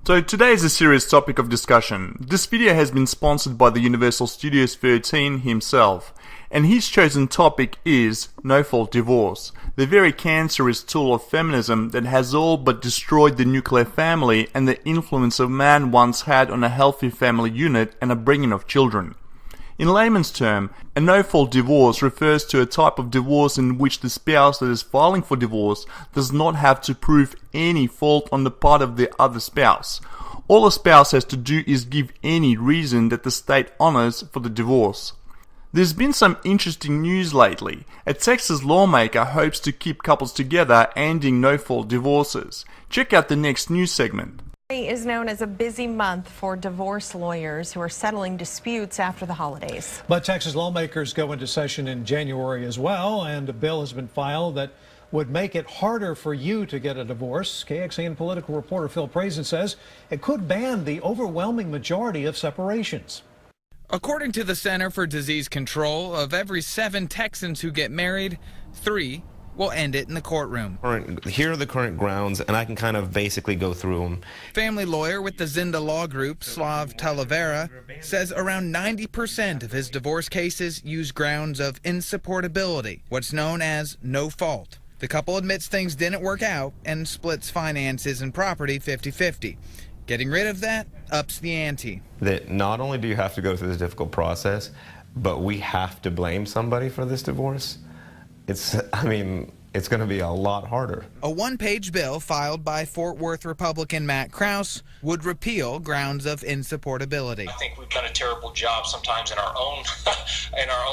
So today is a serious topic of discussion. This video has been sponsored by the Universal Studios 13 himself, and his chosen topic is no-fault divorce, the very cancerous tool of feminism that has all but destroyed the nuclear family and the influence a man once had on a healthy family unit and upbringing of children. In layman's term, a no-fault divorce refers to a type of divorce in which the spouse that is filing for divorce does not have to prove any fault on the part of the other spouse. All a spouse has to do is give any reason that the state honors for the divorce. There's been some interesting news lately. A Texas lawmaker hopes to keep couples together, ending no-fault divorces. Check out the next news segment. Is known as a busy month for divorce lawyers who are settling disputes after the holidays. But Texas lawmakers go into session in January as well, and a bill has been filed that would make it harder for you to get a divorce. KXAN political reporter Phil Prazen says it could ban the overwhelming majority of separations. According to the Center for Disease Control, of every 7 Texans who get married, 3 will end it in the courtroom. Here are the current grounds, and I can kind of basically go through them. Family lawyer with the Zinda Law Group, Slav Talavera, says around 90% of his divorce cases use grounds of insupportability, what's known as no fault. The couple admits things didn't work out and splits finances and property 50-50. Getting rid of that ups the ante. That not only do you have to go through this difficult process, but we have to blame somebody for this divorce. It's going to be a lot harder. A one-page bill filed by Fort Worth Republican Matt Krause would repeal grounds of insupportability. I think we've done a terrible job sometimes in our own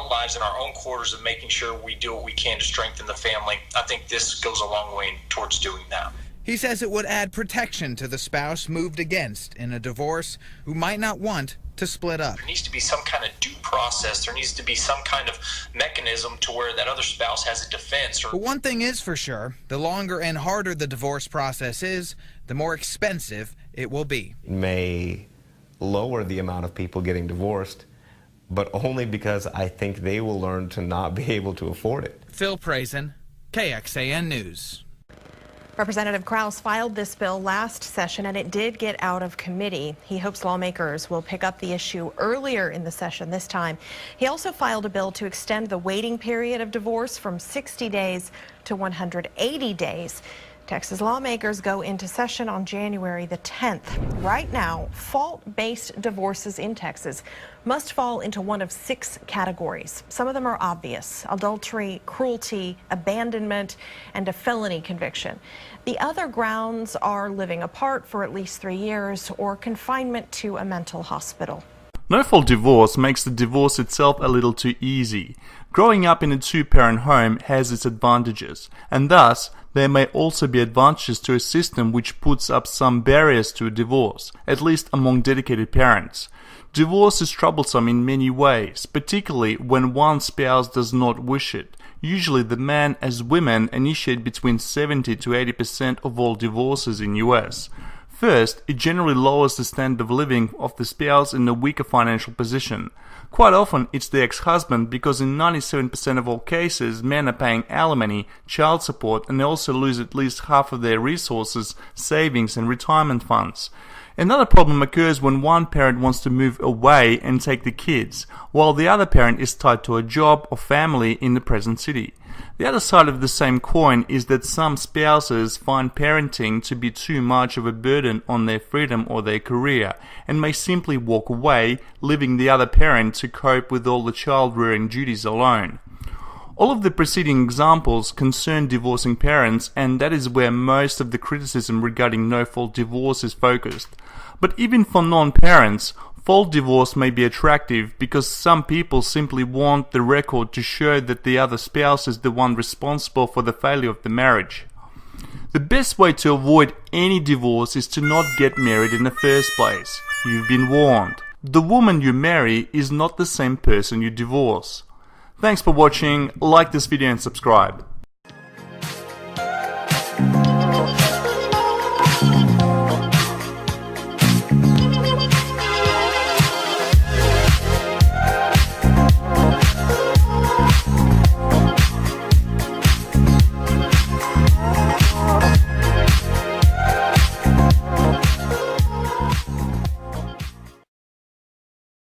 lives, in our own quarters, of making sure we do what we can to strengthen the family. I think this goes a long way towards doing that. He says it would add protection to the spouse moved against in a divorce who might not want to split up. There needs to be some kind of due process. There needs to be some kind of mechanism to where that other spouse has a defense. But one thing is for sure, the longer and harder the divorce process is, the more expensive it will be. It may lower the amount of people getting divorced, but only because I think they will learn to not be able to afford it. Phil Prazen, KXAN News. Representative Krause filed this bill last session, and it did get out of committee. He hopes lawmakers will pick up the issue earlier in the session this time. He also filed a bill to extend the waiting period of divorce from 60 days to 180 days. Texas lawmakers go into session on January the 10th. Right now, fault-based divorces in Texas must fall into one of 6 categories. Some of them are obvious: adultery, cruelty, abandonment, and a felony conviction. The other grounds are living apart for at least 3 years or confinement to a mental hospital. No-fault divorce makes the divorce itself a little too easy. Growing up in a 2-parent home has its advantages, and thus there may also be advantages to a system which puts up some barriers to a divorce, at least among dedicated parents. Divorce is troublesome in many ways, particularly when one spouse does not wish it. Usually the man as women initiate between 70 to 80% of all divorces in US. First, it generally lowers the standard of living of the spouse in a weaker financial position. Quite often, it's the ex-husband, because in 97% of all cases, men are paying alimony, child support, and they also lose at least half of their resources, savings, and retirement funds. Another problem occurs when one parent wants to move away and take the kids, while the other parent is tied to a job or family in the present city. The other side of the same coin is that some spouses find parenting to be too much of a burden on their freedom or their career, and may simply walk away, leaving the other parent to cope with all the child-rearing duties alone. All of the preceding examples concern divorcing parents, and that is where most of the criticism regarding no-fault divorce is focused. But even for non-parents, fault divorce may be attractive because some people simply want the record to show that the other spouse is the one responsible for the failure of the marriage. The best way to avoid any divorce is to not get married in the first place. You've been warned. The woman you marry is not the same person you divorce. Thanks for watching, like this video and subscribe.